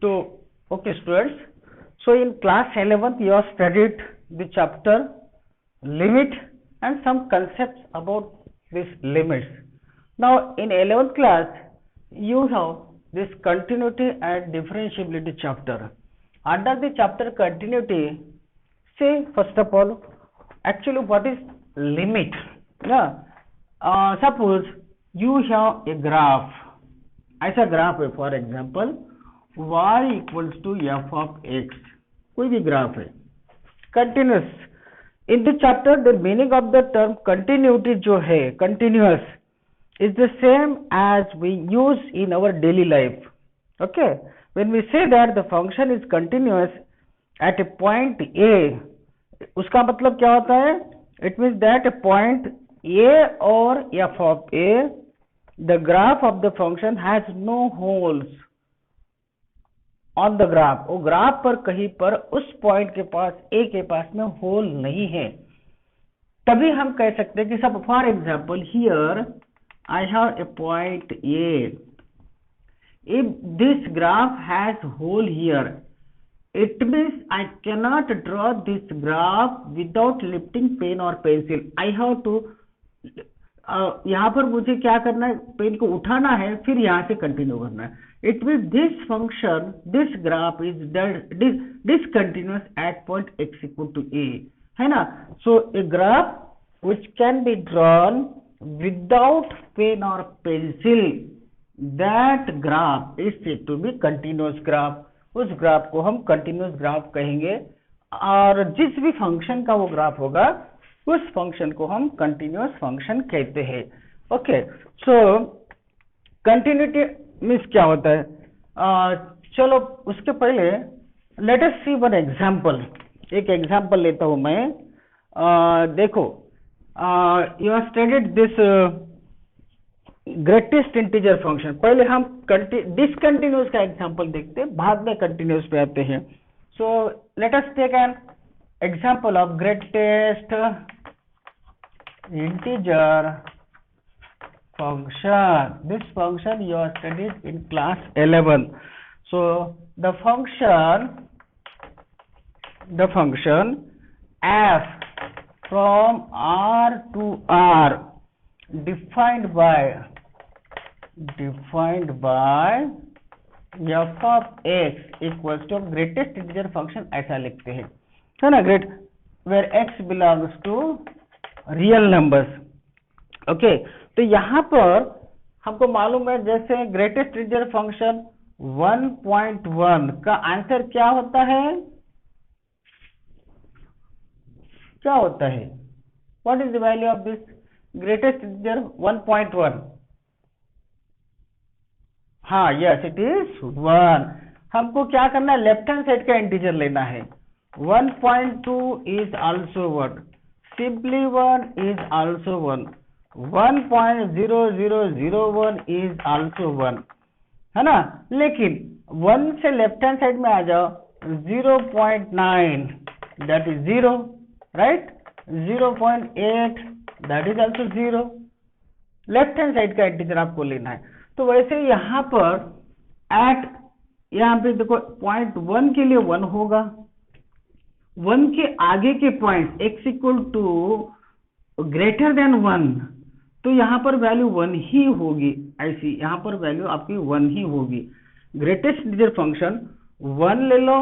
So, okay students, so in class 11th you have studied the chapter limit and some concepts about these limits. Now in 11th class you have this continuity and differentiability chapter. Under the chapter continuity, say first of all, actually what is limit? Yeah, suppose you have a graph. ऐसा graph है, for example y equals to F of X, कोई भी graph है continuous. In the chapter the meaning of the term continuity जो है, continuous is the same as we use in our daily life. Okay, when we say that the function is continuous at a point A, उसका मतलब क्या होता है? It means that a point A or f of A, the graph of the function has no holes on the graph. वो graph पर कहीं पर उस पॉइंट के पास A के पास में होल नहीं है, तभी हम कह सकते हैं कि सब, for example here I have a point A. If this graph has hole here, it means I cannot draw this graph without lifting pen or pencil. I have to यहाँ पर मुझे क्या करना है, पेन को उठाना है, फिर यहाँ से कंटिन्यू करना है. It means this function, this graph is discontinuous at point x equal to A, है ना. So a graph which can be drawn without pen or pencil, that graph is said to be continuous graph. उस graph को हम continuous graph कहेंगे, और जिस भी function का वो ग्राफ होगा उस फंक्शन को हम continuous फंक्शन कहते हैं. ओके, सो कंटिन्यूटी मीन्स क्या होता है? चलो उसके पहले लेट अस सी वन एग्जाम्पल. एक एग्जाम्पल लेता हूं मैं. देखो, you have studied this greatest integer function. पहले हम discontinuous का एग्जाम्पल देखते हैं, बाद में कंटिन्यूस पे आते हैं. So let us take an example of greatest integer function. This function you have studied in class 11. So the function f from R to R defined by f of x equals to greatest integer function, ऐसा लिखते हैं, है ना. Great where x belongs to real numbers. Okay, तो यहाँ पर हमको मालूम है जैसे ग्रेटेस्ट इंटीजर फंक्शन 1.1 का आंसर क्या होता है? क्या होता है? What is the value of this greatest integer 1.1? हाँ, यस, इट इज 1. हमको क्या करना है? लेफ्ट हैंड साइड का इंटीजर लेना है. 1.2 is also 1, simply 1 is also 1, 1.0001 is also 1, है ना. लेकिन 1 से लेफ्ट हैंड साइड में आ जाओ, 0.9 that is 0, right? 0.8 that is also 0. Left hand side का इंटीजर आपको लेना है. तो वैसे यहाँ पर यहाँ पे देखो, 0.1 के लिए 1 होगा, 1 के आगे के point x equal to greater than 1, तो यहाँ पर वैल्यू 1 ही होगी. ऐसी यहाँ पर वैल्यू आपकी 1 ही होगी. ग्रेटेस्ट इंटीजर फंक्शन 1 ले लो,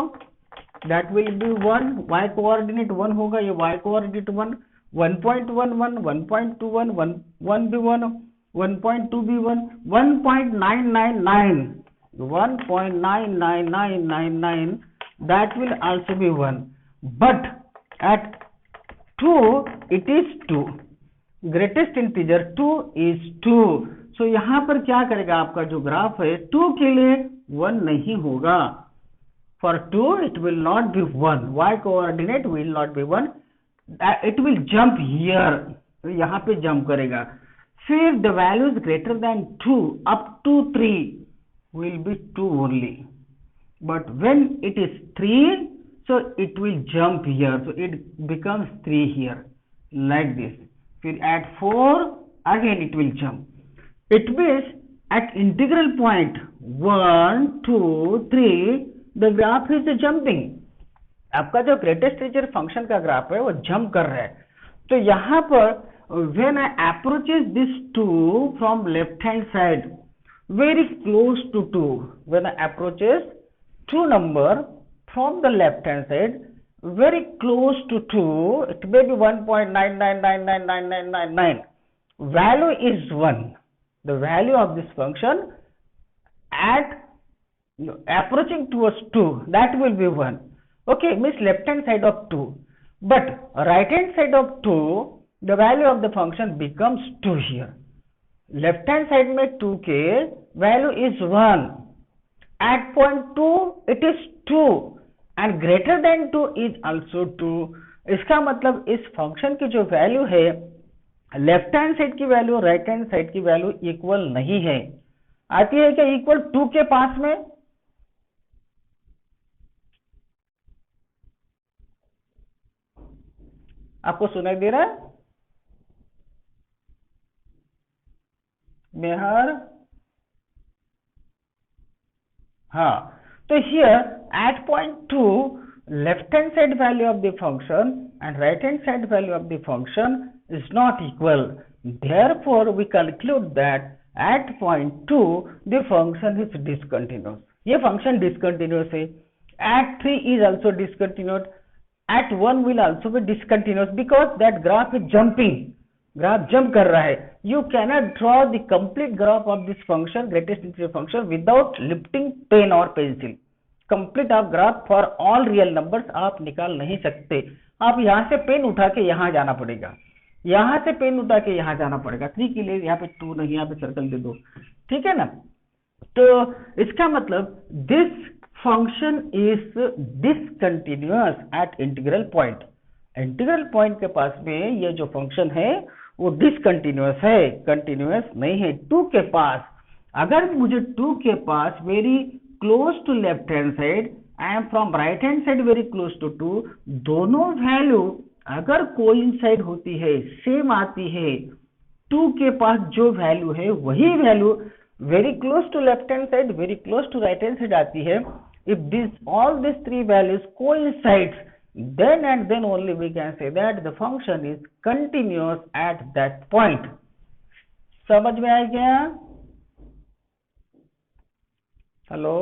that will be 1, y coordinate 1 होगा, ये y coordinate 1, 1.11, 1.21, 1 भी 1, 1.2 भी 1, 1.99999, that will also be 1, but at 2 it is 2. greatest integer 2 is 2. so यहाँ पर क्या करेगा? आपका जो ग्राफ है 2 के लिए 1 नहीं होगा. For 2 it will not be 1, y coordinate will not be 1, it will jump here, तो यहाँ पे jump करेगा. फिर the value is greater than 2 up to 3 will be 2 only, but when it is 3, so it will jump here, so it becomes 3 here, like this. फिर at 4 again it will jump. It means at integral point 1 2 3 the graph is jumping. आपका जो greatest reason function का graph है वो jump कर रहा है. तो यहाँ पर when I approaches this 2 from left hand side very close to 2, when I approaches 2 number from the left hand side very close to 2, it may be 1.9999999, value is 1. The value of this function at approaching towards 2, that will be 1. Okay, means left hand side of 2, but right hand side of 2 the value of the function becomes 2 here. Left hand side में 2 के value is 1, at point 2 it is 2 and greater than 2 is also 2. इसका मतलब इस function की जो value है left hand side की value right hand side की वैल्यू इक्वल नहीं है. आती है क्या इक्वल 2 के पास में? आपको सुनाई दे रहा है मेहर? हाँ, तो here eight point 2 left hand side value of the function and right hand side value of the function is not equal. Therefore we conclude that at point 2 the function is discontinuous. ये function discontinuous है. At 3 is also discontinuous. At 1 will also be discontinuous because that graph is jumping. Graph jump कर रहा है. You cannot draw the complete graph of this function, greatest integer function, without lifting pen or pencil. Complete आप graph for all real numbers आप निकाल नहीं सकते. आप यहां से पेन उठा के यहां जाना पड़ेगा, यहां से पेन उठा के यहां जाना पड़ेगा. 3 के लिए यहाँ पे 2 नहीं, यहाँ पे सर्कल दे दो, ठीक है ना. तो इसका मतलब this function is discontinuous at integral point. Integral point के पास में ये जो फंक्शन है वो डिसकंटिन्यूअस है, कंटिन्यूअस नहीं है. 2 के पास, अगर मुझे 2 के पास very close to left hand side, I am from right hand side very close to 2, दोनों वैल्यू अगर कोइंसाइड होती है, सेम आती है, 2 के पास जो वैल्यू है वही value very close to left hand side very close to right hand side आती है. If this all this 3 values coincides then and then only we can say that the function is continuous at that point. समझ में आ गया? Hello?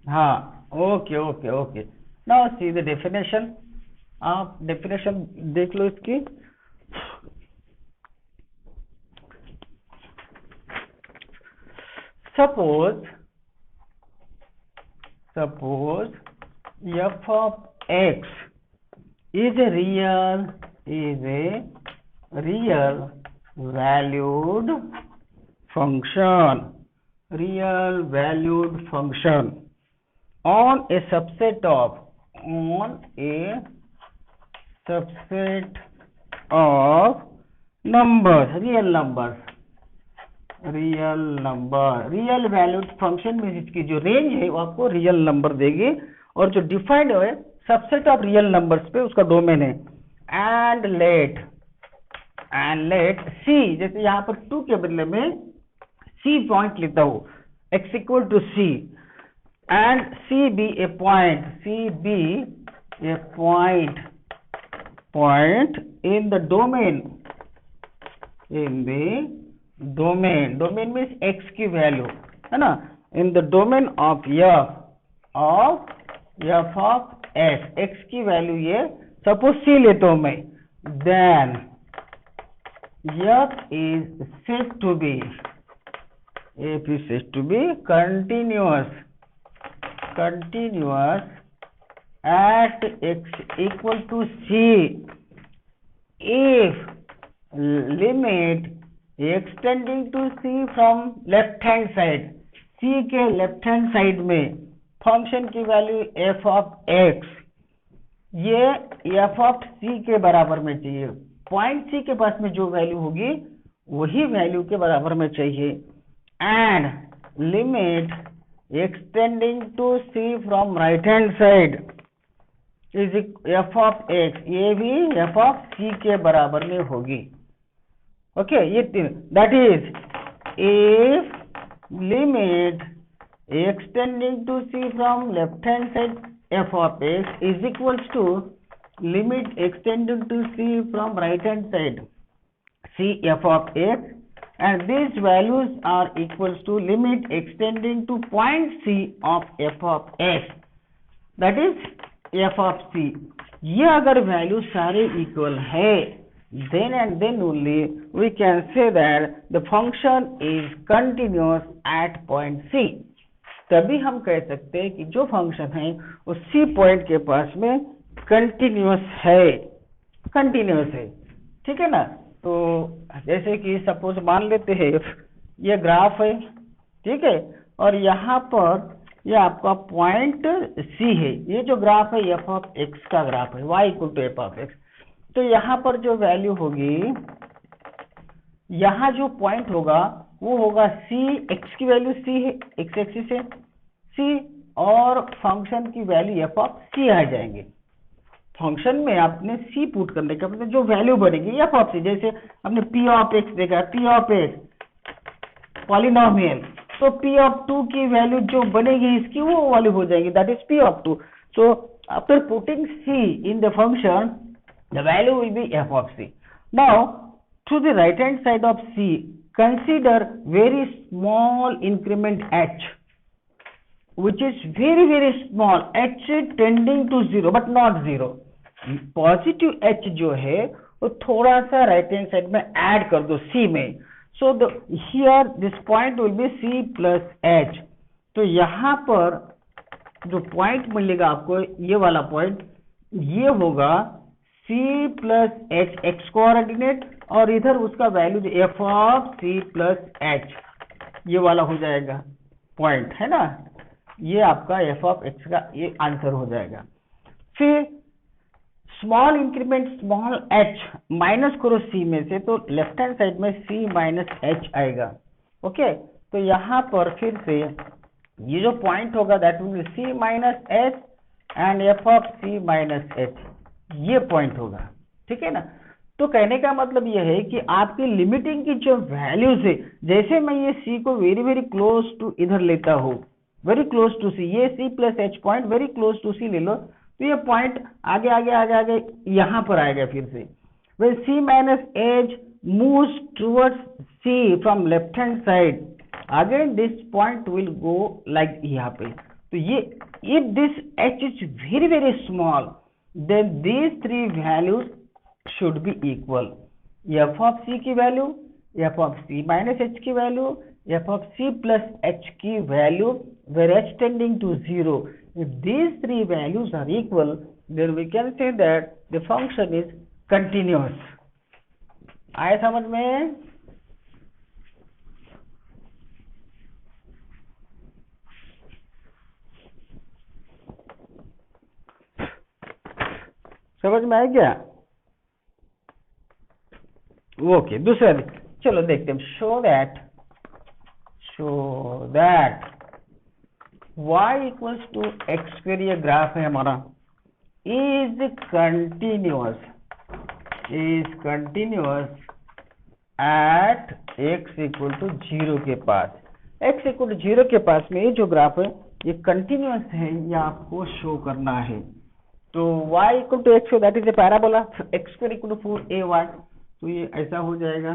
हाँ, okay okay okay. Now see the definition. आप definition देख लो इसकी. Suppose f of x is a real valued function on a subset of numbers, real valued function में इसकी जो रेंज है वो आपको रियल नंबर देगी और जो डिफाइंड है सबसेट ऑफ रियल नंबर्स पे उसका डोमेन है. एंड लेट सी, जैसे यहाँ पर 2 के बदले में सी पॉइंट लेता हूं, x equal to C and C B A point in the domain means x की वैल्यू है ना, in the domain of f of x की वैल्यू ये सपोज सी लेता हूं मैं, then f is said to be continuous at x equal to c if limit extending to c from left hand side, c के left hand side में function की value f of x ये f of c के बराबर में चाहिए. Point c के पास में जो वैल्यू होगी वही वैल्यू के बराबर में चाहिए. And limit extending to c from right hand side is f of x, ये भी f of c के बराबर में होगी. ओके, ये तीन, that is if limit extending to c from left hand side f of x is equals to limit extending to c from right hand side c f of x, and these values are equals to limit extending to point c of f of x, that is f of c. ये अगर value सारे equal है, then and then only we can say that the function is continuous at point c. तभी हम कह सकते हैं कि जो फंक्शन है वो c पॉइंट के पास में कंटिन्यूअस है, ठीक है ना। तो जैसे कि सपोज मान लेते हैं ये ग्राफ है, ठीक है, और यहाँ पर ये आपका पॉइंट c है। ये जो ग्राफ है f ऑफ x का ग्राफ है, y equal to f of x। तो यहाँ पर जो वैल्यू होगी, यहाँ जो पॉइंट होगा वो होगा c, x की वैल्यू c है, x एक्सिस है c, और फंक्शन की वैल्यू f ऑफ c आ जाएंगे। फंक्शन में आपने c पुट करने का मतलब जो वैल्यू बनेगी f ऑफ c, जैसे हमने p ऑफ x देखा, p ऑफ x पॉलिनोमियल, तो p ऑफ 2 की वैल्यू जो बनेगी इसकी वो वाली हो जाएगी, that is p of 2। So after putting c in the function the value will be f of c. Now to the right hand side of c, consider very small increment h, which is very small, h tending to 0 but not 0. Positive h जो है वो थोड़ा सा right hand side में add कर दो c में, so the here this point will be c plus h। तो यहाँ पर जो पॉइंट मिलेगा आपको, ये वाला पॉइंट, ये होगा c plus h x coordinate, और इधर उसका value f of c plus h, ये वाला हो जाएगा पॉइंट, है ना। ये आपका f ऑफ x का ये आंसर हो जाएगा। फिर small increment small h minus करो c में से, तो लेफ्ट हैंड साइड में c माइनस h आएगा। ओके, तो यहाँ पर फिर से ये जो पॉइंट होगा that will B c minus h and f of c minus h, ये पॉइंट होगा, ठीक है ना। तो कहने का मतलब ये है कि आपकी लिमिटिंग की जो वैल्यूज है, जैसे मैं ये c को वेरी क्लोज टू इधर लेता हूँ, वेरी क्लोज टू c, ये c plus h point very close to c ले लो, तो ये पॉइंट आगे यहाँ पर आएगा फिर से। when c minus h moves towards c from left hand side, again this point will go like यहाँ पे। तो ये if this h is very small, then these three values should be equal. f of c की value, f of c minus h की value, f of c plus h की value, where h tending to 0. If these three values are equal, then we can say that the function is continuous. आए समझ में? समझ में आया क्या? Okay, दूसरा चलो देखते हैं। Show that y equals to x square, ये ग्राफ है हमारा, is continuous at x equal to 0 के पास। x इक्वल टू 0 के पास में ये जो ग्राफ है ये कंटिन्यूअस है, ये आपको शो करना है। तो y equal to x, that is a parabola, x square equal to 4ay, तो ये ऐसा हो जाएगा,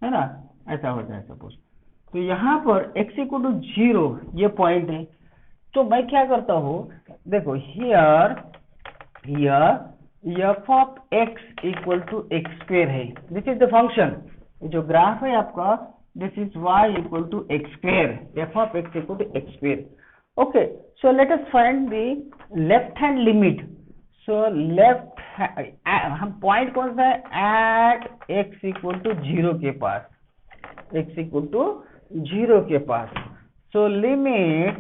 है ना, ऐसा हो जाएगा सपोज। तो यहाँ पर x इक्वल टू 0 ये पॉइंट है, तो मैं क्या करता हूँ, देखो here f of x equal to x square है, दिस इज द फंक्शन। जो ग्राफ है आपका, this is y equal to x square, f of x equal to x square. Okay, so let us find the left hand limit. So हम point कौन सा है, at x equal to 0 के पास, x equal to 0 के पास। So limit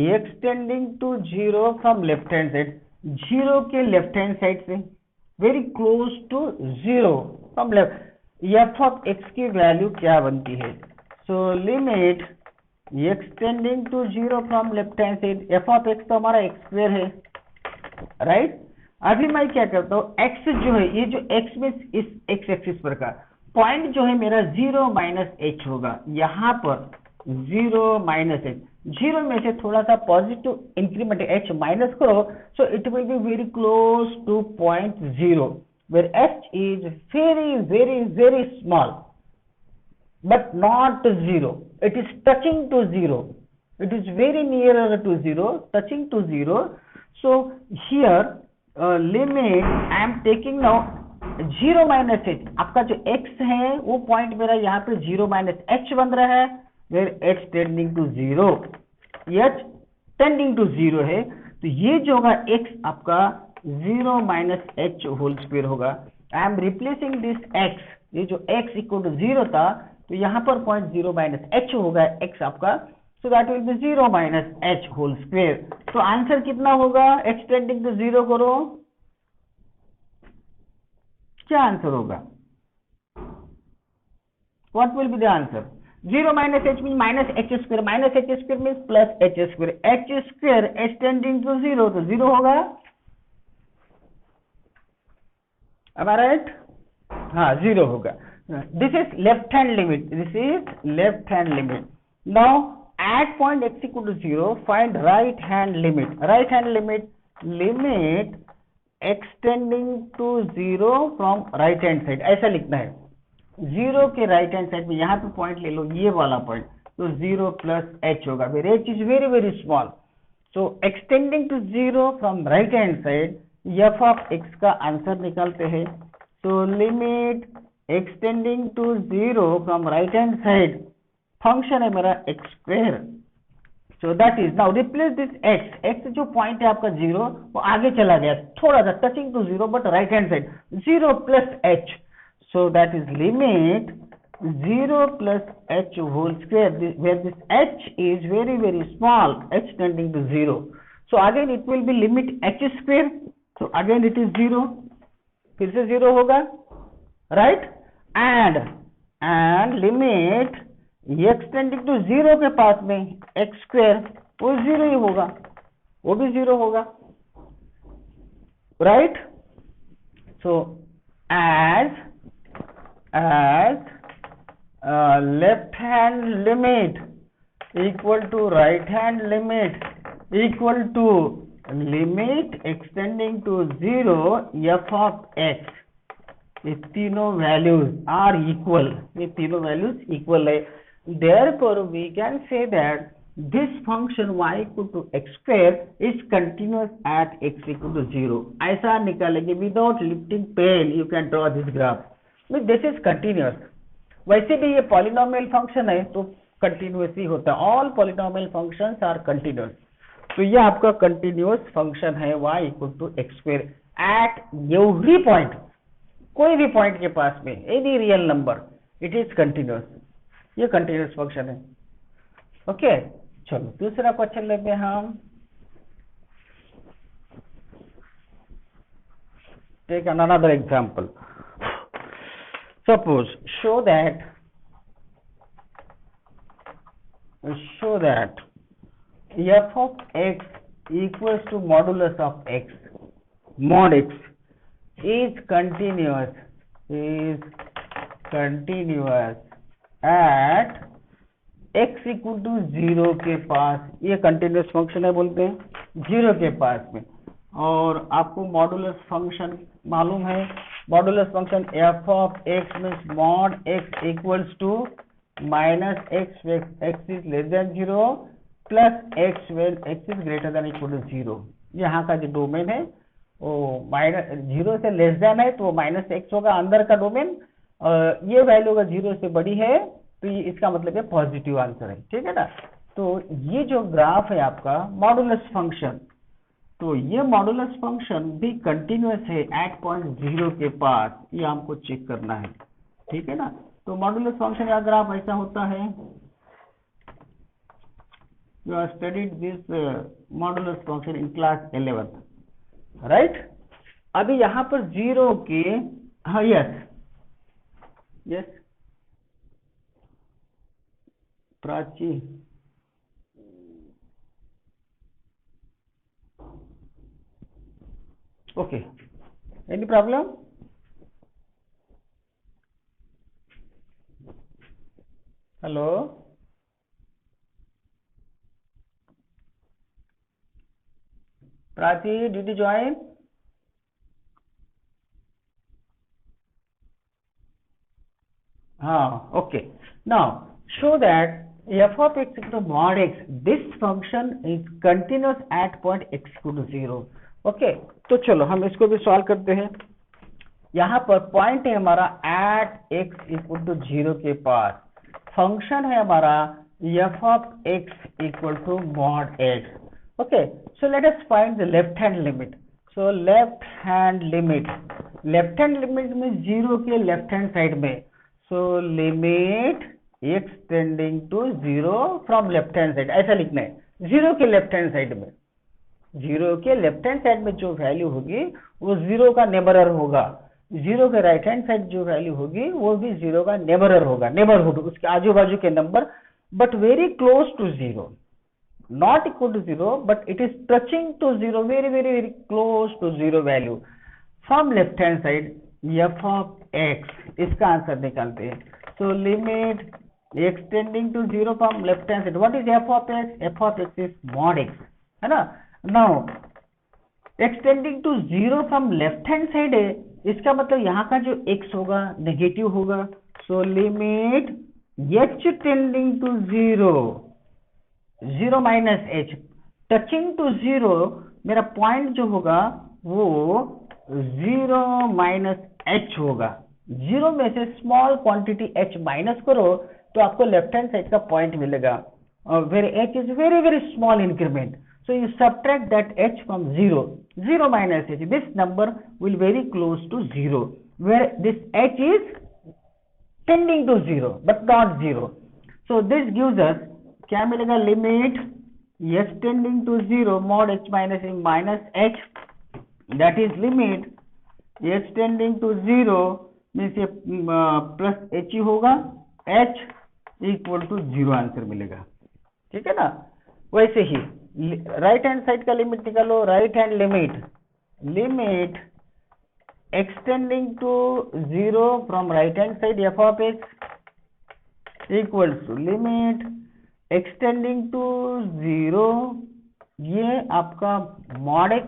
extending to 0 from left hand side, 0 के left hand side से, very close to 0 from left, f of x की value क्या बनती है, so limit extending to 0 from left hand side, f of x तो हमारा x square है, right. अभी मैं क्या करता हूँ, x जो है, ये जो x में इस x एक्सिस पर का, पॉइंट जो है मेरा 0 माइनस एच होगा, यहाँ पर 0 माइनस एच, 0 में से थोड़ा सा पॉजिटिव इंक्रीमेंट एच माइनस करो, so it will be very close two point 0 where h is very small but not 0. It is touching to 0. It is very nearer to 0, touching to 0. So here limit I am taking now 0 minus h. आपका जो x है वो point मेरा यहाँ पे 0 minus h बन रहा है, where h tending to 0, h tending to 0 है, तो ये जो होगा x आपका 0 minus h होल स्क्वायर होगा. I am replacing this x, ये जो x इक्वल टू 0 था, तो यहाँ पर पॉइंट 0 माइनस h होगा x आपका, so that will be 0 minus h whole square. तो आंसर कितना होगा, x टेंडिंग टू 0 करो, क्या आंसर होगा, what will be the answer? 0 minus h means minus h square, minus h square means plus h square, h square h tending to 0, तो 0 होगा. Am I right? हाँ 0 होगा. This is left hand limit. This is left hand limit. Now at point x equal to 0, find right hand limit. Right hand limit, limit extending to 0 from right hand side. ऐसा लिखना है. 0 के right hand side में यहाँ पे point ले लो, ये वाला पॉइंट, तो 0 plus h होगा. Where h is very small. So extending to 0 from right hand side, f of x का आंसर निकालते हैं. तो limit extending to 0 from right hand side, function है मेरा x square, so that is, now replace this x, x जो point है आपका 0 वो आगे चला गया थोड़ा सा, touching to 0 but right hand side, 0 plus h, so that is limit 0 plus h whole square, where this h is very small, h tending to 0. So again it will be limit h square, so again it is 0, फिर से 0 होगा, right? and limit x tending to 0 के पास में x square, वो 0 ही होगा, वो भी 0 होगा, right? So as left hand limit equal to right hand limit equal to limit extending to 0 f of x, ये तीनों वैल्यूज आर इक्वल, ये तीनों वैल्यूज इक्वल है. therefore we can say that this function y equal to x square is continuous at x equal to 0. ऐसा निकालेंगे without lifting pen, you can draw this graph. This is continuous. वैसे भी ये polynomial function है तो continuous ही होता है, all polynomial functions are continuous. तो ये आपका कंटिन्यूस फंक्शन है y equal to x square at every point, कोई भी पॉइंट के पास में any real number, it is continuous, ये कंटिन्यूस फंक्शन है. ओके चलो दूसरा क्वेश्चन लेते हैं हम. Take another example. Suppose show that f of x equals to modulus of x, mod x is continuous at x equal to 0 के पास, ये continuous function है बोलते हैं 0 के पास में. और आपको मॉडुलस फंक्शन मालूम है, modulus function f of x means mod x equals to minus x when x is less than 0 plus x when x is greater than equal to 0. यहाँ का जो डोमेन है वो माइनस 0 से लेस देन है तो माइनस एक्स होगा अंदर का डोमेन, ये वैल्यू अगर 0 से बड़ी है तो ये इसका मतलब है पॉजिटिव आंसर है, ठीक है ना. तो ये जो ग्राफ है आपका मॉडुलस फंक्शन, तो ये मॉडुलस फंक्शन भी कंटिन्यूस है एट पॉइंट 0 के पास, ये हमको चेक करना है, ठीक है ना. तो मॉडुलस फंक्शन का ग्राफ ऐसा होता है, you are studied this modulus function in class 11th, right. अभी यहाँ पर 0 के, हाँ yes Prachi, okay, any problem? Hello, Prachi, did you join? Okay. Now show that f of x equal to mod x, this function is continuous at point x equal to 0. Okay, तो चलो हम इसको भी सॉल्व करते हैं। यहाँ पर पॉइंट है हमारा एट x इक्वल टू 0 के पास, फंक्शन है हमारा f of x equal to mod x. Okay, so let us find the left hand limit. So left hand limit में 0 के लेफ्ट हैंड साइड में, so limit x tending to 0 from left hand side, ऐसा लिखना है। 0 के left hand side में, 0 के left hand side में जो वैल्यू होगी वो 0 का नेबरर होगा, 0 के राइट हैंड साइड जो वैल्यू होगी वो भी 0 का नेबरर होगा, नेबरहुड उसके आजू बाजू के नंबर, but very close to 0, not equal to 0 but it is touching to 0, very close to 0 value from left hand side f of x, इसका आंसर निकालते हैं। so limit x tending to 0 from left hand side, what is f of x? f of x is mod x, है ना। now x tending to 0 from left hand side है, इसका मतलब यहाँ का जो x होगा नेगेटिव होगा, so limit h tending to 0 minus h touching to 0, मेरा पॉइंट जो होगा वो 0 माइनस h होगा। 0 में से स्मॉल क्वांटिटी h माइनस करो तो आपको लेफ्ट हैंड साइड का पॉइंट मिलेगा, where h is very small increment, so you subtract that h from 0 minus h, this number will very close to 0, where this h is tending to 0 but not 0, so this gives us क्या मिलेगा, limit h tending to 0 mod h minus h, that is limit h tending to 0 में से plus h ही होगा, h equal to 0 answer मिलेगा, ठीक है ना। वैसे ही राइट हैंड साइड का लिमिट निकालो, right hand limit extending to 0 from right hand side f of x equal to limit extending to 0, ये आपका mod x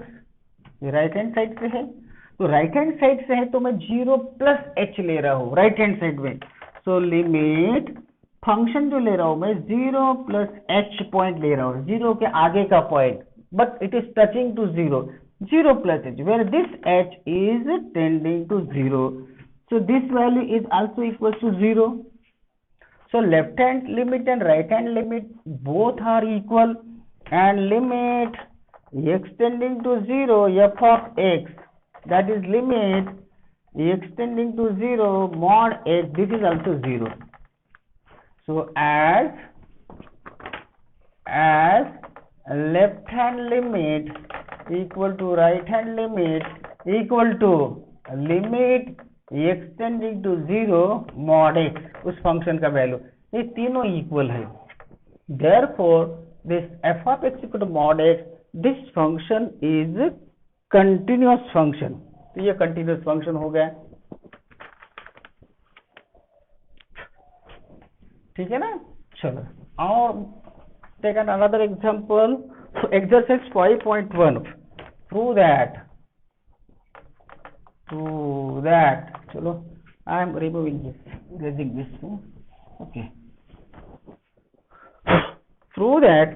right hand side से है, तो राइट हैंड साइड से है तो मैं 0 प्लस h ले रहा हूँ राइट हैंड साइड में, सो लिमिट फंक्शन जो ले रहा हूँ मैं 0 प्लस h पॉइंट ले रहा हूँ, 0 के आगे का point, but it is touching to 0 plus h, where this h is tending to 0, so this value is also equal to 0. So left hand limit and right hand limit both are equal, and limit x tending to 0 f of x, that is limit x tending to 0 mod x, this is also 0. So as left hand limit equal to right hand limit equal to limit extending to 0 mod x, उस function का value, ये तीनों equal है, therefore this f of x equal to mod x, this function is continuous function, तो ये continuous function हो गया, ठीक है ना। चलो और take an another example, exercise 5.1, prove that चलो I am removing this, erasing this, okay, prove that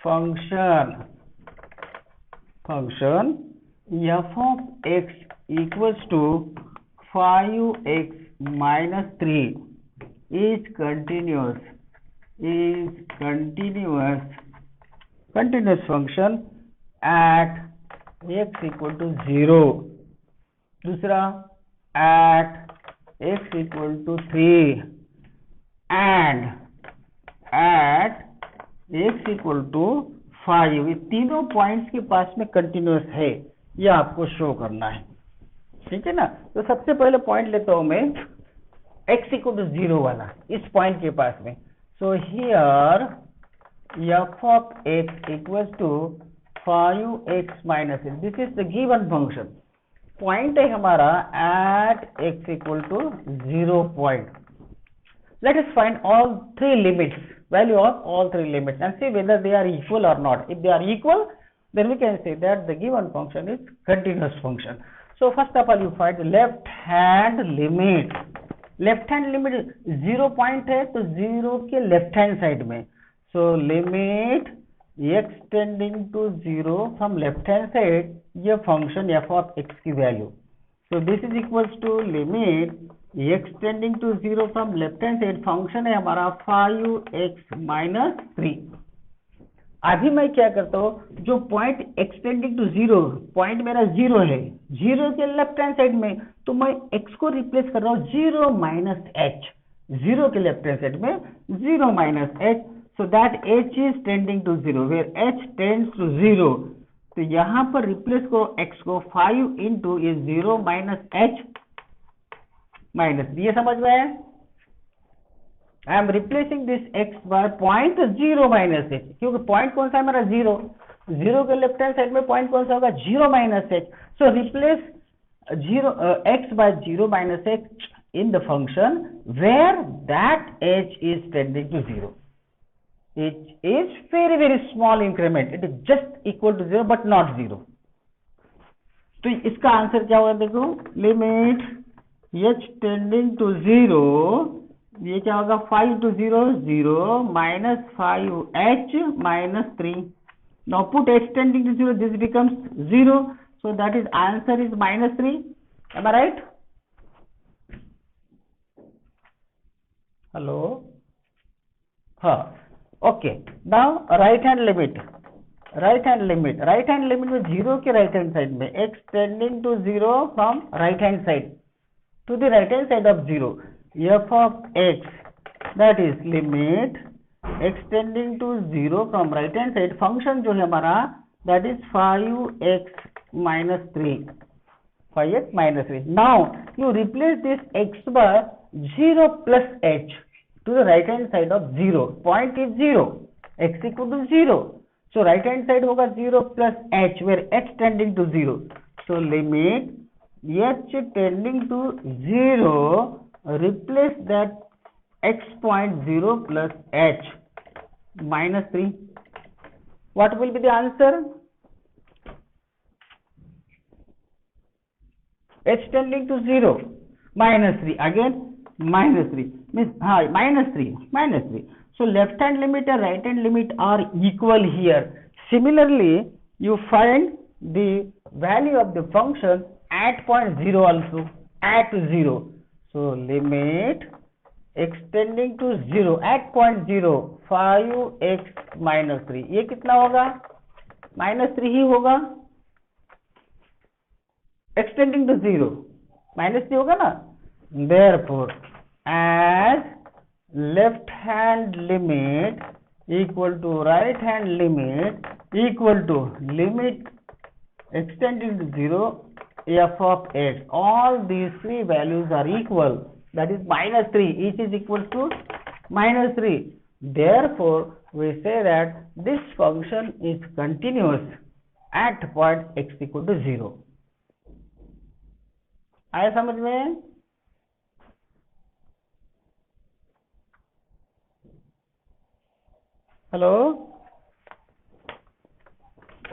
function f of x equals to 5x minus 3 is continuous function at x equal to 0, दूसरा at x equal to 3 and at x equal to 5, ये तीनों points के पास में continuous है, ये आपको show करना है, ठीक है ना। तो सबसे पहले पॉइंट लेता हूं मैं x equal to 0 वाला, इस पॉइंट के पास में, so here f of x equals to 5x minus 8, this is the given function, point है हमारा at x equal to 0 point, Let us find all three limits, value of all three limits, and see whether they are equal or not. If they are equal, then we can say that the given function is continuous function. So first of all, you find the left hand limit. Left hand limit 0 point है तो 0 के left hand side में, so limit x tending to 0 from left hand side, ये function f of x की value, so this is equals to limit x tending to 0 from left hand side, function है हमारा 5x minus 3। अभी मैं क्या करता हूँ, जो पॉइंट एक्सटेंडिंग टू 0, पॉइंट मेरा 0 है, 0 के लेफ्ट हैंड साइड में, तो मैं x को रिप्लेस कर रहा हूँ 0 माइनस h, 0 के लेफ्ट हैंड साइड में 0 minus h, so that h is tending to 0 where h tends to 0, तो यहाँ पर रिप्लेस करो x को 5 इंटू ये 0 माइनस h माइनस, ये समझ में है? I am replacing this x by point 0 minus h, क्योंकि पॉइंट कौन सा है मेरा 0, 0 के लेफ्ट हैंड साइड में पॉइंट कौन सा होगा 0 minus h, so replace x by 0 minus h in the function where that h is tending to 0. It is very small increment, it is just equal to 0 but not 0. तो इसका answer क्या होगा, देखो limit h tending to 0, ये क्या होगा 5 to 0 0 minus 5h minus 3. Now put h tending to 0, this becomes 0, so that is answer is minus 3. Am I right? Hello? हाँ, okay. Now right hand limit में 0 के right hand side में x tending to 0 from right hand side to the right hand side of 0, f of x, that is limit x tending to 0 from right hand side, function जो है हमारा that is 5x minus 3, 5x minus 3. Now you replace this x by 0 plus h to the right hand side of 0, point is 0, x equal to 0, so right hand side होगा 0 plus h where h tending to 0, so limit h tending to 0, replace that x point 0 plus h minus 3. What will be the answer? H tending to 0 minus 3, again minus 3 means minus 3. So left hand limit and right hand limit are equal here. Similarly, you find the value of the function at point 0 also, at 0. So limit x tending to 0 at point 0, 5x minus 3, ये कितना होगा minus 3 ही होगा, x tending to 0 minus 3 होगा ना, therefore as left hand limit equal to right hand limit equal to limit x tending to 0 f of x, all these three values are equal, that is minus 3, each is equal to minus 3, therefore we say that this function is continuous at point x equal to 0. आया समझ में? Hello,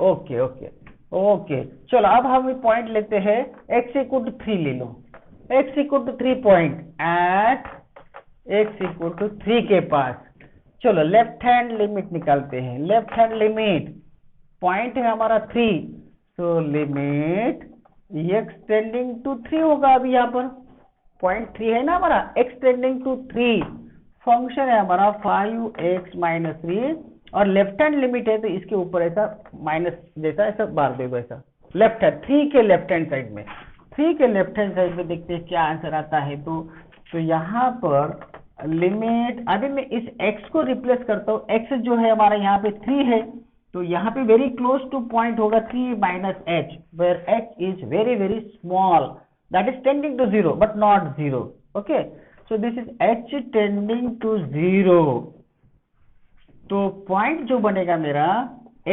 okay चलो अब हम point लेते हैं x equal to 3 ले लो, x equal to 3 point at x equal to 3 के पास, चलो लेफ्ट हैंड लिमिट निकालते हैं, लेफ्ट हैंड लिमिट पॉइंट है हमारा 3, so limit x tending to 3 होगा, अभी यहाँ पर पॉइंट 3 है ना हमारा, x टेंडिंग टू 3, फंक्शन है हमारा 5x माइनस 3 और लेफ्ट हैंड लिमिट है तो इसके ऊपर ऐसा माइनस जैसा ऐसा बार देगा, ऐसा लेफ्ट हैंड 3 के लेफ्ट हैंड साइड में, 3 के लेफ्ट हैंड साइड में देखते हैं क्या आंसर आता है। तो यहाँ पर लिमिट, अभी मैं इस x को रिप्लेस करता हूँ, x जो है हमारा यहाँ पे 3 है तो यहाँ पे वेरी क्लोज टू पॉइंट होगा 3 minus h where h is very small, that is tending to 0 but not 0, okay, so this is h tending to 0, तो पॉइंट जो बनेगा मेरा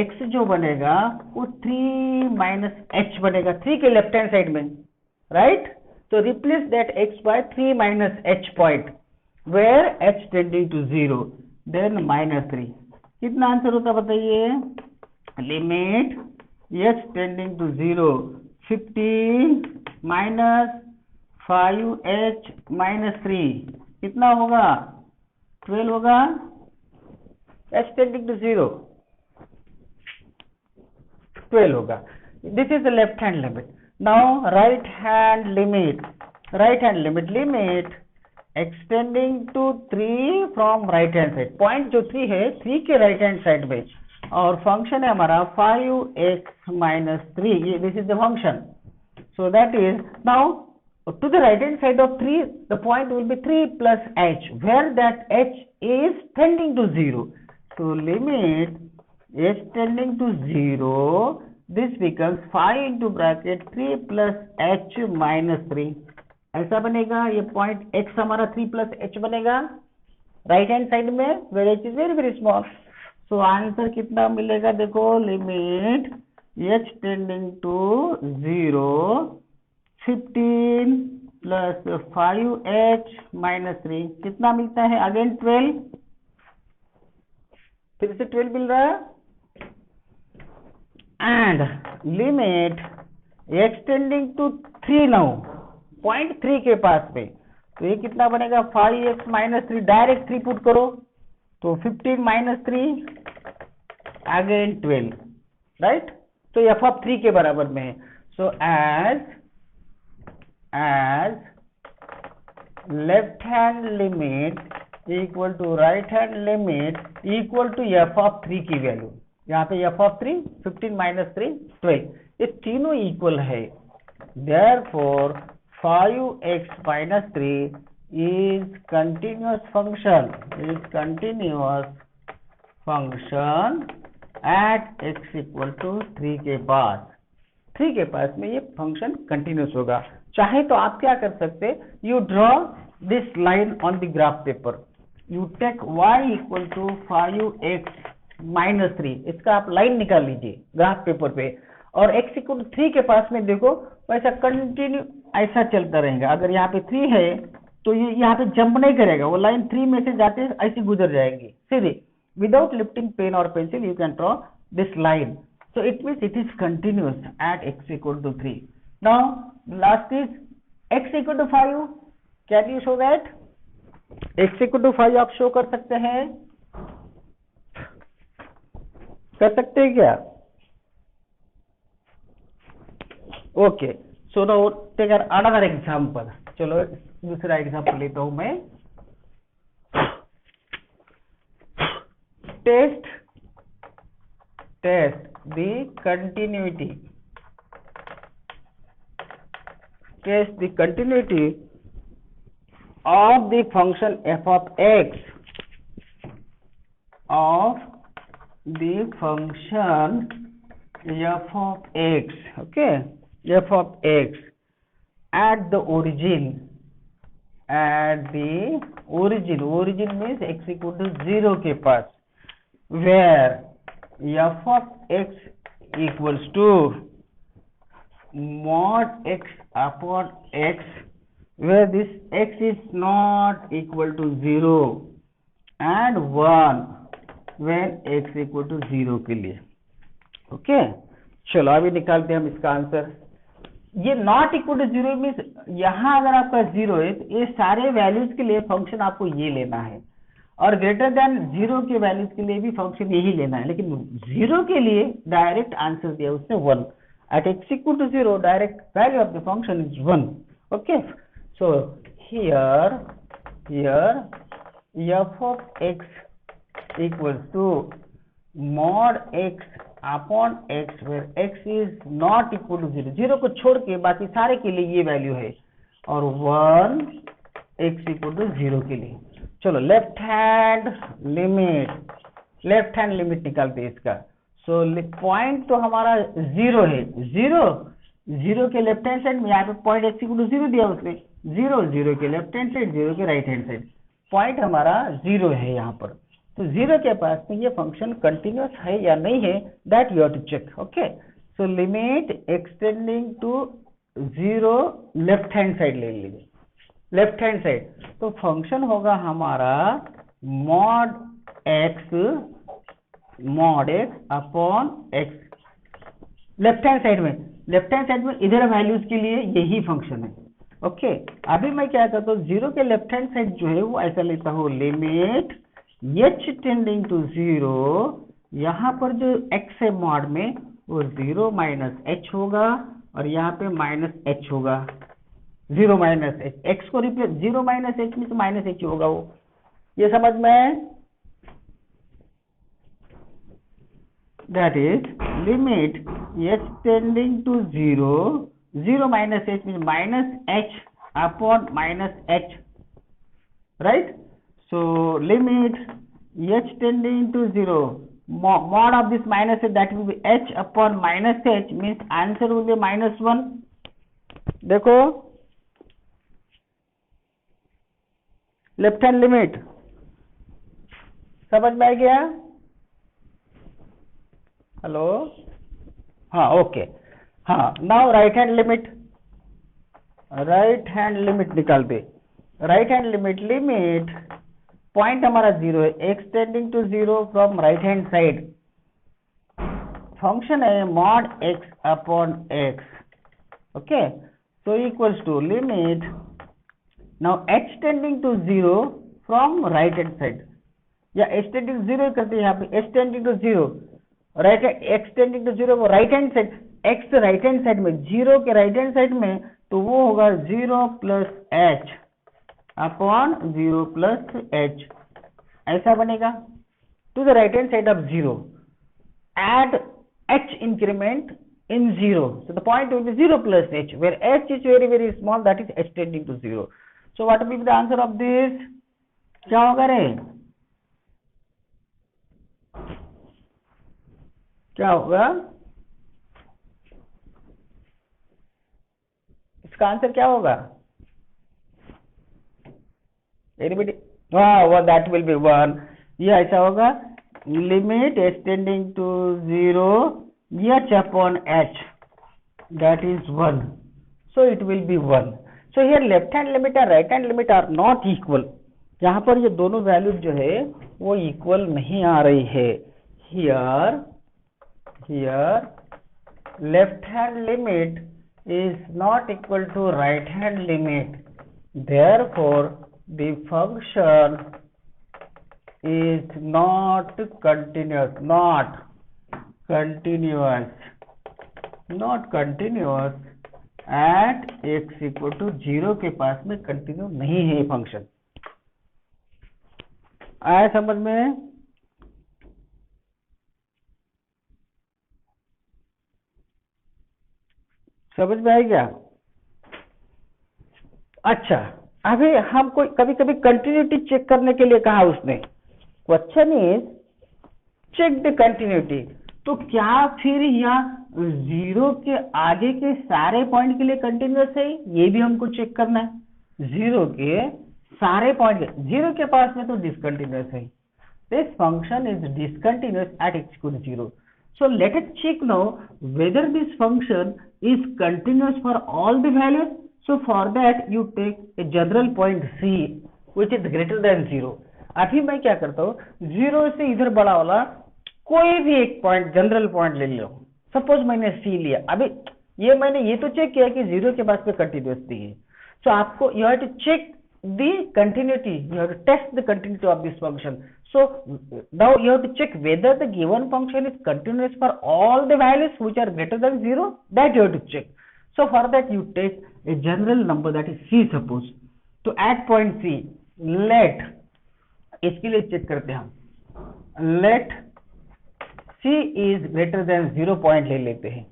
x जो बनेगा वो 3 माइनस h बनेगा, 3 के लेफ्ट हैंड साइड में, राइट, तो replace that x by 3 minus h point, where h tending to 0 then -3। कितना आंसर होता बताइए? Limit h tending to 0 15 minus 5h minus 3 कितना होगा? 12 होगा। h टेंडिंग टू 0 12 होगा। This is the left hand limit. Now right hand limit, right hand limit, limit extending to 3 from right hand side. Point जो 3 है 3 के right hand side में, और function है हमारा 5x माइनस 3, ये this is the function. So that is now to the right hand side of 3 the point will be 3 plus h, where that h is tending to 0. So limit h tending to 0, this becomes 5 into bracket 3 plus h minus 3। ऐसा बनेगा। ये point x हमारा 3 plus h बनेगा right hand side में, where h is very very small। so answer कितना मिलेगा? देखो, limit h tending to 0 15 plus 5h minus 3 कितना मिलता है? अगेन 12, फिर से 12 मिल रहा है। And limit extending to 3 now, point 3 के पास में, तो ये कितना बनेगा? 5x माइनस 3, डायरेक्ट 3 पुट करो तो 15 माइनस 3 अगेन 12, राइट? तो f ऑफ 3 के बराबर में है। सो as left hand limit equal to right hand limit equal to f of 3 की वैल्यू, यहाँ पे f of 3 15 minus 3 12, ये तीनों इक्वल है। therefore 5x minus 3 is continuous function, at x equal to 3 के पास, 3 के पास में ये फंक्शन कंटिन्यूस होगा। चाहे तो आप क्या कर सकते, you draw this line on the graph paper, you take y equal to 5x minus 3, इसका आप लाइन निकाल लीजिए ग्राफ पेपर पे, और x इक्वल टू 3 के पास में देखो वैसा कंटिन्यू ऐसा चलता रहेगा। अगर यहाँ पे 3 है तो ये यहाँ पे जंप नहीं करेगा, वो लाइन 3 में से जाते ऐसे गुजर जाएंगी सीधे। विदाउट लिफ्टिंग पेन और pencil you can draw this line, so it means it is continuous at x equal to 3. Now last is x equal to 5, can you show that? x equal to 5 आप show कर सकते हैं? कर सकते हैं क्या? Okay, so now take another example. चलो दूसरा एग्जांपल लेता हूं मैं। Test the continuity, test the continuity of the function f of x, of the function f of x, okay, f of x at the origin, origin means x equal to 0 के पास, where f of x equals to mod x upon x, where this x is not equal to 0 and 1 when x equal to 0 के लिए। Okay, चलो अभी निकालते हैं हम इसका answer. ये नॉट इक्वल टू 0 मीन्स यहाँ अगर आपका 0 है तो ये सारे वैल्यूज के लिए फंक्शन आपको ये लेना है, और ग्रेटर देन 0 के वैल्यूज के लिए भी फंक्शन यही लेना है। लेकिन 0 के लिए डायरेक्ट आंसर दिया उसने 1, at x equal to 0 direct value of the function is 1। okay, so here f of x equals to mod x upon x, where x is not equal to 0, 0 को छोड़ के बाकी सारे के लिए ये वैल्यू है, और 1 x equal to 0 के लिए। चलो लेफ्ट हैंड लिमिट निकालते हैं इसका। सो पॉइंट तो हमारा 0 है, 0 के लेफ्ट हैंड साइड में, यहाँ पे पॉइंट x इक्वल टू 0 दिया उसने, 0 के लेफ्ट हैंड साइड, 0 के राइट हैंड साइड, पॉइंट हमारा 0 है यहाँ पर। तो 0 के पास में ये फंक्शन कंटिन्यूअस है या नहीं है, that you have to check. Okay, so limit extending to 0 left hand side ले लीजिए, लेफ्ट हैंड साइड, तो फंक्शन होगा हमारा mod x upon x left hand side में। लेफ्ट हैंड साइड में इधर वैल्यूज के लिए यही फंक्शन है। ओके, अभी मैं क्या करता हूँ, जीरो के लेफ्ट हैंड साइड जो है वो ऐसा लेता हूँ, limit h tending to zero, यहाँ पर जो x है मॉड में वो जीरो माइनस एच होगा और यहाँ पे माइनस एच होगा, जीरो माइनस एच, एक्स को रिप्लेस, जीरो माइनस एच में तो माइनस एच होगा वो, ये समझ में। That is limit h tending to zero, zero minus h mean minus h upon minus h, right? So limit h tending to zero, mod of this minus h, that will be h upon minus h, means answer will be minus 1. देखो left hand limit समझ में आ गया? Hello, हाँ okay, हाँ now right hand limit, right hand limit निकालते। Right hand limit, limit point हमारा zero है, X tending to zero from right hand side, function है mod x upon X, okay, so equals to limit, now H tending to zero from right hand side, या H tending to zero करते हैं यहाँ पे, H tending to zero, right X tending to zero वो right hand side, x right hand side में, zero के right hand side में, तो वो होगा zero plus h upon zero plus h, ऐसा बनेगा। To the right hand side of zero add h increment in zero, so the point will be 0 plus h, where h is very very small, that is h tending to 0. So what will be the answer of this? क्या होगा रे, क्या होगा इसका answer, क्या होगा? Anybody? हाँ, that will B 1, ये ऐसा होगा, limit h tending to zero h upon h, that is 1, so it will be 1. So here left hand limit और right hand limit are not equal, यहाँ पर ये दोनों वैल्यू जो है वो इक्वल नहीं आ रही है। here left hand limit is not equal to right hand limit, therefore the function is not continuous, at x equal to 0 के पास में कंटिन्यू नहीं है फंक्शन। आया समझ में? समझ में आएगा? अच्छा, अभी हमको कभी कभी कंटिन्यूटी चेक करने के लिए कहा उसने, question is check the continuity, तो क्या फिर यहाँ जीरो के आगे के सारे पॉइंट के लिए कंटिन्यूअस है, ये भी हमको चेक करना है। जीरो के सारे पॉइंट, जीरो के पास में तो डिसकंटिन्यूअस है, this function is discontinuous at x equal to 0. So let us check now whether this function is continuous for all the values. So for that you take a general point c which is greater than 0. अभी मैं क्या करता हूँ, zero से इधर बड़ा वाला कोई भी एक पॉइंट, जनरल पॉइंट ले लो, सपोज मैंने सी लिया, अभी ये मैंने ये तो चेक किया कि जीरो के पास में कंटिन्यूअसली है, सो आपको you have to check the continuity, you have to test the continuity of this function. So now you have to check whether the given function is continuous for all the values which are greater than 0, that you have to check. So for that you take a general number, that is c suppose, तो at point c let, इसके लिए check करते हैं हम, let c is greater than 0 point ले लेते हैं,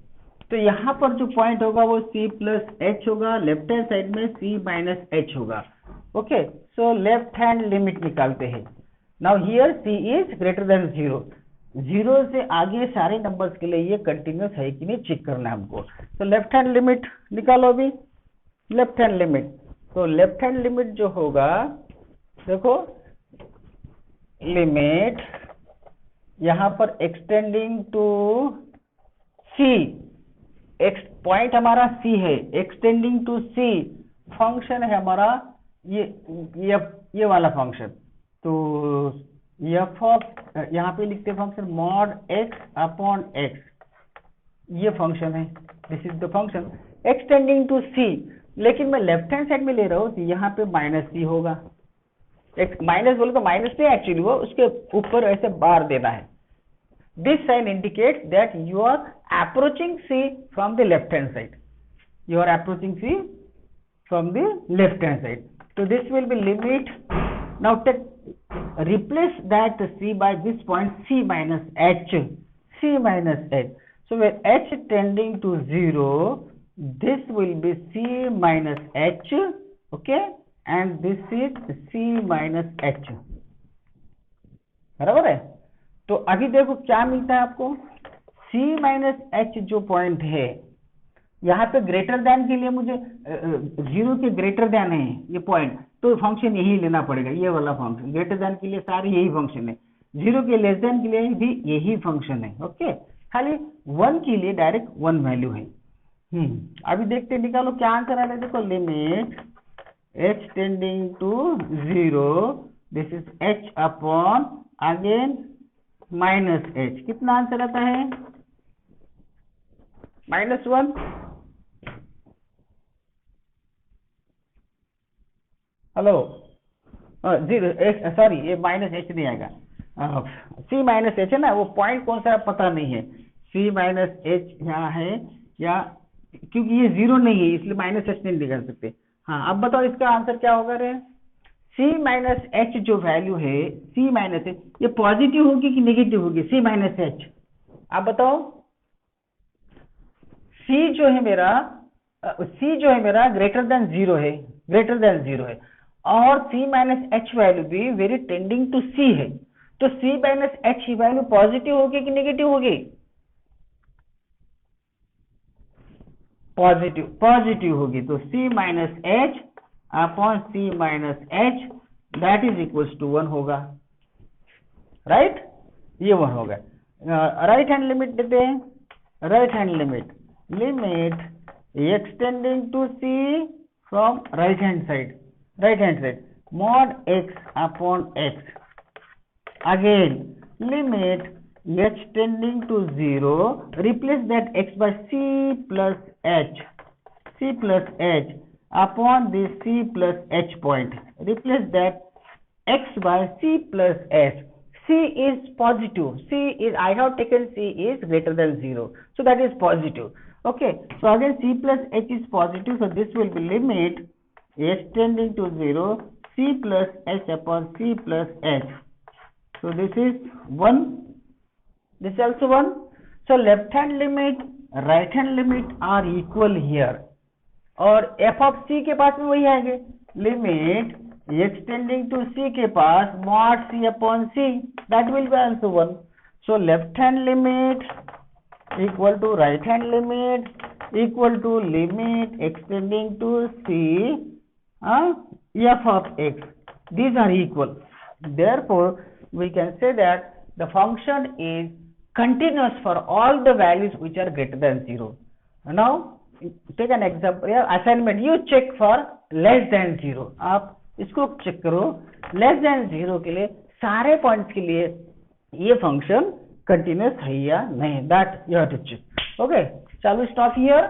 तो यहाँ पर जो पॉइंट होगा वो c प्लस h होगा, लेफ्ट हैंड साइड में c माइनस h होगा। Okay, so left hand limit निकालते हैं। Now here c is greater than 0, 0 से आगे सारे नंबर्स के लिए ये कंटिन्यूअस है कि नहीं चेक करना है हमको। तो लेफ्ट हैंड लिमिट निकालो अभी, लेफ्ट हैंड लिमिट, तो लेफ्ट हैंड लिमिट जो होगा, देखो लिमिट यहाँ पर x tending to c, x point हमारा c है, एक्सटेंडिंग टू c, फंक्शन है हमारा ये वाला फंक्शन, तो एफ ऑफ यहाँ पे लिखते हैं function mod x upon X, ये फंक्शन है, this is the function extending to C. लेकिन मैं लेफ्ट हैंड साइड में ले रहा हूँ तो यहाँ पे माइनस सी होगा, एक माइनस बोले तो माइनस नहीं एक्चुअली, वो उसके ऊपर ऐसे बार देना है। This sign indicates that you are approaching c from the left hand side, you are approaching C from the left hand side. So this will be limit. Now replace that C by this point C minus H, C minus H. So where H tending to 0, this will be C minus H, okay, and this is C minus H, बराबर है। तो अभी देखो क्या मिलता है आपको, C minus H जो पॉइंट है यहाँ पे ग्रेटर देन के लिए मुझे 0 के ग्रेटर देन है ये पॉइंट, तो फंक्शन यही लेना पड़ेगा, ये वाला फंक्शन। ग्रेटर देन के लिए सारे यही फंक्शन है, 0 के लेस देन के लिए भी यही फंक्शन है, ओके। खाली 1 के लिए डायरेक्ट 1 वैल्यू है। अभी देखते निकालो क्या आंसर आ रहा है, देखो limit h tending to 0, this is h upon again minus h, कितना आंसर आता है -1। हेलो 0, सॉरी ये माइनस एच नहीं आएगा, सी माइनस एच है ना, वो पॉइंट कौन सा पता नहीं है, सी माइनस एच यहाँ है या, क्योंकि ये 0 नहीं है इसलिए माइनस एच नहीं निकाल सकते। हाँ अब बताओ इसका आंसर क्या होगा रे, सी माइनस एच जो वैल्यू है, सी माइनस एच ये पॉजिटिव होगी कि नेगेटिव होगी, सी माइनस एच, आप बताओ। सी जो है मेरा ग्रेटर देन 0 है, ग्रेटर देन 0 है, और C माइनस एच वैल्यू भी वेरी टेंडिंग टू C है, तो C minus h value positive होगी कि नेगेटिव होगी, पॉजिटिव होगी, तो C minus h upon C minus h that is equals to 1 होगा, राइट, ये 1 होगा। राइट हैंड लिमिट देते हैं, right hand limit extending to C from right hand side, mod x upon x, again limit h tending to 0, replace that x by c plus h upon this c plus h point, replace that x by c plus h, c is positive, I have taken c is greater than 0, so that is positive, okay. So again c plus h is positive, so this will be limit h tending to 0, c plus h upon c plus h, so this is 1, this is also 1. So left hand limit, right hand limit are equal here, और f of c के पास में वही आएंगे, limit h tending to c के पास mod c upon c, that will be also 1. So left hand limit equal to right hand limit equal to limit extending to c f of x, these are equal, therefore we can say that the function is continuous for all the values which are greater than 0. Now take an example, assignment, you check for less than 0, आप इसको check करो, less than 0 के लिए सारे points के लिए ये function continuous है या नहीं, that you have to check, okay. चलो स्टॉप हियर।